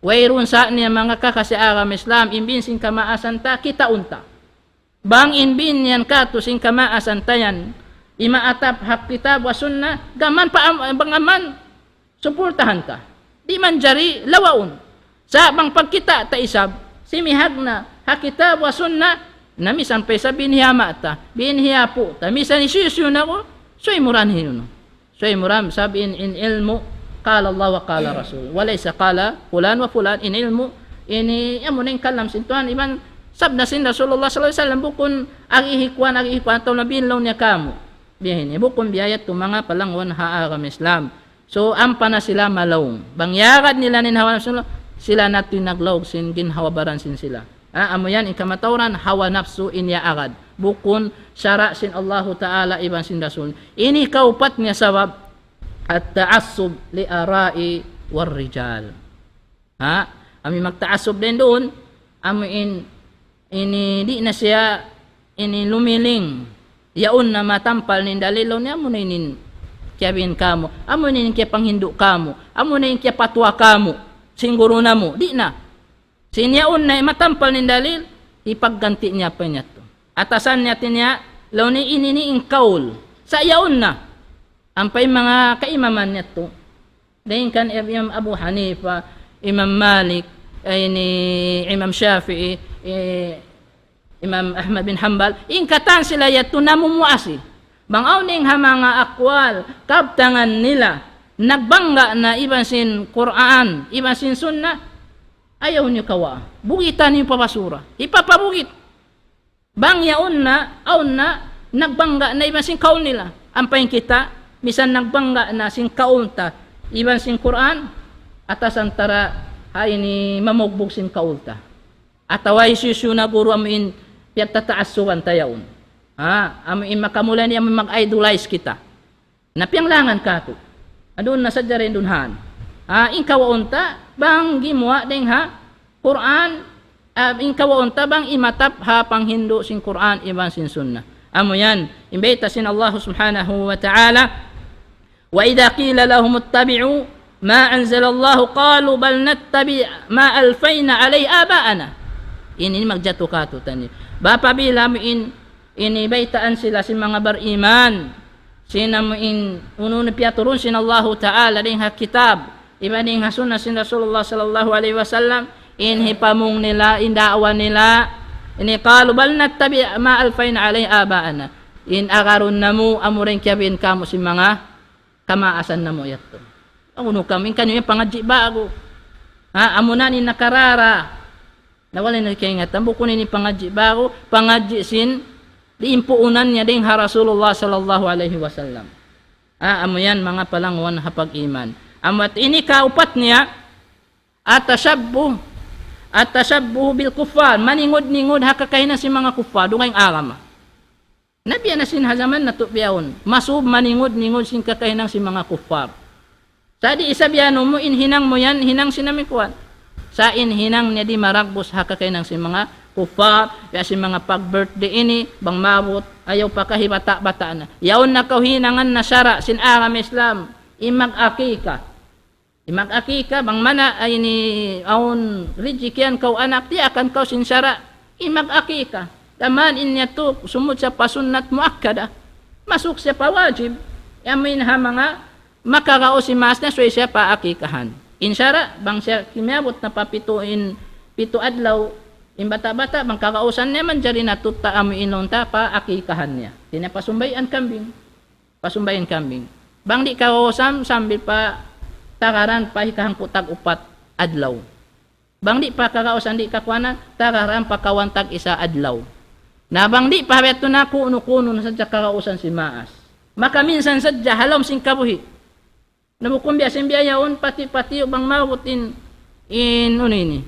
wayron sa niya mga kakasi agam Islam imbin kamaasan ta kita unta bang inbin yan kato sing kamaasan tayan imaatap hak kitab wa sunnah gaman pa bangaman suportahan ta di man jari lawaon sa bang pagkita ta isab simihag na hak kitab wa sunnah nami sampai sa binhiya mata binhiya po tamisan isusyo na ko soy muran hinuno soy muran sabihin in ilmu qala Allah wa qala Rasul walaysa qala fulan wa fulan in ilmu ini amo ning kalam sintuan iman sabda sin Rasulullah sallallahu alaihi wasallam bukun agihikwan taw nabin law niya kamo bihin bukun biyayat to mga palangon ha agam Islam so ampa na sila malawng bangyagad nila nin hawa Rasulullah sila natin naglawg sin ginhawabaran sin sila amo yan ikamatawran hawa nafsu inya agad bukun syara sin Allah Ta'ala iban sin Rasul ini kaupat niya sabab at ta'assub li ara'i war rijal ami magtaassub din doon amo ini di na siya ini lumiling yaon na matampal nin dalilo niya mo na inin kiyabin kamo amo na inin kya panghindu kamo amo na inin kya patwa kamo singguro na mo di na sinyaon na matampal nin dalil ipagganti niya pa niya to atasan niya tinya law ni inini ing kaul sa yaon na ampay mga kaimaman niya to dahin kan Imam Abu Hanifa Imam Malik ni Imam Shafi'i Imam Ahmad bin Hanbal, ingkatan sila yato namumuasi. Bangaw ning ha mga akwal, kabtangan nila, nagbangga na iban sin Quran, iban sin sunnah, ayaw niyo kawa. Bugitan niyo papasura. Ipapabugit. Bang yaon na, aon na, nagbangga na iban sin kaul nila. Ampayin kita, misan nagbangga na sin kaul ta, iban sin Quran, atas antara ay ni mamugbog sin kaul ta. Ataway susu na guru amin piyagtataasuan tayaon. Amin makamulan niya mag-idolize kita. Napianglangan ka to. Adun na sadya rin dunhan. Inkawaunta bang gimwa ding ha Quran, inkawaunta bang imatap ha panghindo sin Quran iban sin sunnah. Amo yan, imbita sin Allah subhanahu wa ta'ala, wa idha qila lahum ittabi'u ma anzala Allah qalu bal nattabi' ma alfayna alay aba'ana. Ini magjato kato tani. Bapabila mo inibaitaan sila si mga bariman. Sina mo unun piaturun sin Allah Ta'ala ding ha kitab. Iba ding ha sunnah sin Rasulullah sallallahu alaihi wasallam. Inhipamong nila, indaawan nila. Ini qalu bal nattabi ma alfayna alay aba'ana. Agaron na mo amuring kiabin kamo si mga kamaasan na mo yato. Ano kami kanyo yung pangadji bago. Amo na ni nakarara. Nawala na kayo nga tambo kunin ni pangadji bago, pangadji sin diimpuunan niya ding ha Rasulullah sallallahu alaihi wasallam. Amo yan mga palangwan hapag iman. Amat ini kaupat niya atashabbuh bil kuffar, maningod-ningod ha kakahinan si mga kuffar dungay agama. Nabiya na sin hazaman na tubiyaon, masub maningod-ningod sin kakahinan si mga kuffar. Sadi isabiano mo inhinang mo yan, hinang sinamikuan. Sa inhinang niya di maragbos ha kakahinan si mga kufar, kaya si mga pag-birthday ini, bang mabot, ayaw pa kahibata-bata na. Yaon na kauhinangan na syara, sin aram Islam, imag-akika. Imag-akika, bang mana ay ni aon rijikian kau anak, di akan kau sin syara, imag-akika. Taman inya to, sumud sa pasunnat muakkada, masuk siya pa wajib. Yamin ha mga makarao si mas na, so siya pa akikahan. Insyara, bang siya kimiyabot na papituin, pito adlaw, imbata-bata, bang kakausan niya man dyan na tuta amoy inunta pa akikahan niya. Tinapasumbayan kambing. Pasumbayan kambing. Bang di kakausan, sambil pa takaran pa hikahang putag upat adlaw. Bang di pa kakausan di kakwanan, takaran pa kawantag isa adlaw. Na bang di pa habeto na kuno-kuno na sadya kakausan si Maas. Maka minsan sadya halom sing kabuhi. Namukumbya simbiyaon pati-pati bang mabutin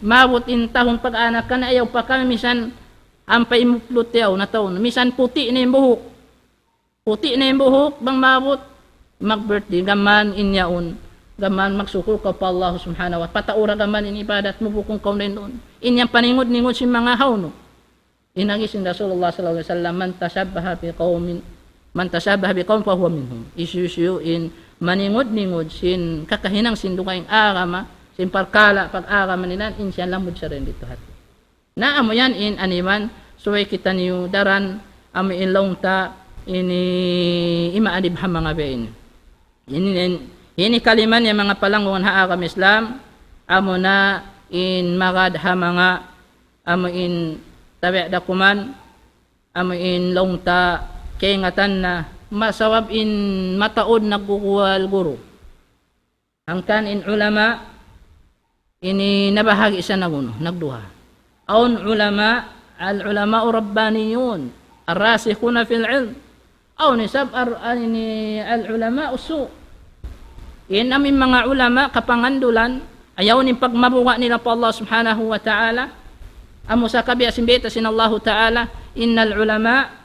mabutin tahon pag-anak ka na ayaw pa kami misan ampay imuplot yaw na taon. Misan puti na yung buhok. Puti na yung buhok bang mabut mag-birthday gaman inyaon. Gaman magsuko ka pa Allah subhanahu wa ta'ala. Pataura gaman inibadat mo bukong kaw na yun. Inyang paningod-ningod si mga hawno. Inagisin Rasulullah sallallahu alaihi wasallam man tashabbaha bi qawmin fa huwa minhum. Isu in maningod-ningod sin kakahinang sindukayng agama, sin parkala pag-agama nila, insya lamod siya rin dito hati. Na amo yan in animan, suway kita niyo daran, amo in longta, ini imaadib ha mga bain. Ini kaliman yung mga palangon ha agam Islam, amo na in magad ha mga, amo in tabi dakuman, amo in longta, kay ngatan na, masawab in mataod nagkukuwal guru. Angkan in ulama, ini nabahagi sa nagduha. Aun ulama, al-ulama rabbaniyun, ar-rasikhuna fil ilm. Aun isab al-ulama usu. In aming mga ulama kapangandulan, ayaw ni pagmabuka nila pa Allah subhanahu wa ta'ala. Amo sa kabi asimbita sin Allah ta'ala, innal ulama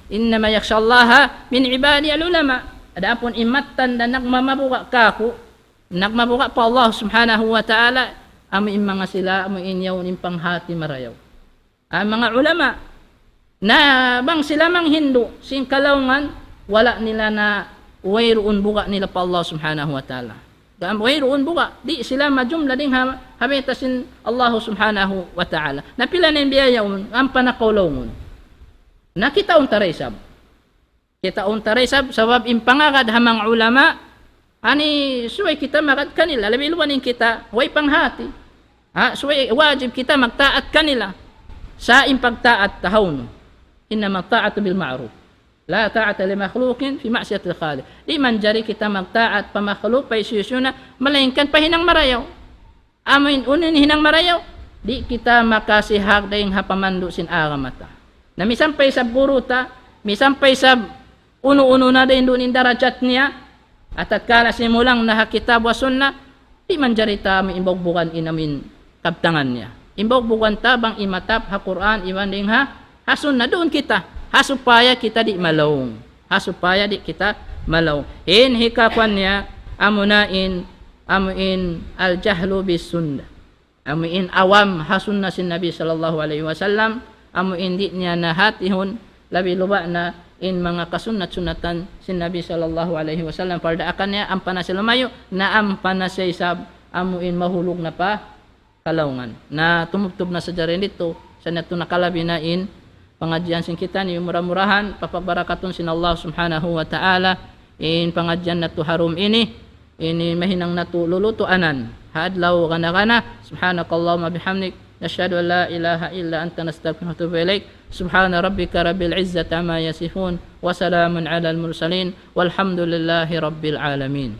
innama yakhshallaha min ibadi al-ulama. Adapun imatan dan nagmamabuka kako, nagmabuka pa Allah subhanahu wa ta'ala, amo mga sila, amo inyaw ning panghati marayaw. Ang mga ulama, na bang sila mang Hindu, sin kalaungan, wala nila na wayroon buka nila pa Allah subhanahu wa ta'ala. Wayroon buka, di sila majumla ding habitasin Allah subhanahu wa ta'ala. Napila na yung biyayaw, ang panakaulungon. Na kita untarisab. Kita untarisab, sabab impangagad hamang ulama, ani suway kita magad kanila, labi luwanin kita, way panghati. So wajib kita magtaat kanila sa impagtaat tahawno. Innama ta'atu bil ma'ruf. La ta'ata li makhluqin fi ma'siyatil khaliq. Di man jari kita magtaat pa makhluk pa isyusuna malainkan pahinang marayaw. Amin unin hinang marayaw. Di kita makasihag dayong hapamandu sin agamata. Na misampay sa buruta, misampay sa uno-uno na din doon darajat niya at kala simulang na kitab wa sunna, di man jari ta miimbog-bukan inamin kabtangan niya. Imbog-bukan tabang imatap ha Quran iwan ding ha sunna doon kita. Hasupaya kita di malaw. Hasupaya di kita malaw. In hikakwan niya amuin al-jahlu bis sunnah. Amuin awam hasunna sin Nabi sallallahu alaihi wasallam. Amuin di niya nahatihon labi luba na in mga kasunat-sunatan sin Nabi sallallahu alaihi wasallam. Parda akan niya ampan na sila mayo na ampan na siya isab amuin mahulog na pa kalaungan. Na tumubtob na sa jarin dito sa nato nakalabi na in pangadyan sin kita ni murah-murahan papagbarakaton sin Allah subhanahu wa ta'ala in pangadyan na to harum ini mahinang na to lulutuanan hadlaw kana subhanakallahumma bihamdik nashhadu an la ilaha illa anta nastaghfiruka wa atubu ilaik subhana rabbika rabbil izzati amma yasifun wa salamun alal mursalin walhamdulillahi rabbil alamin.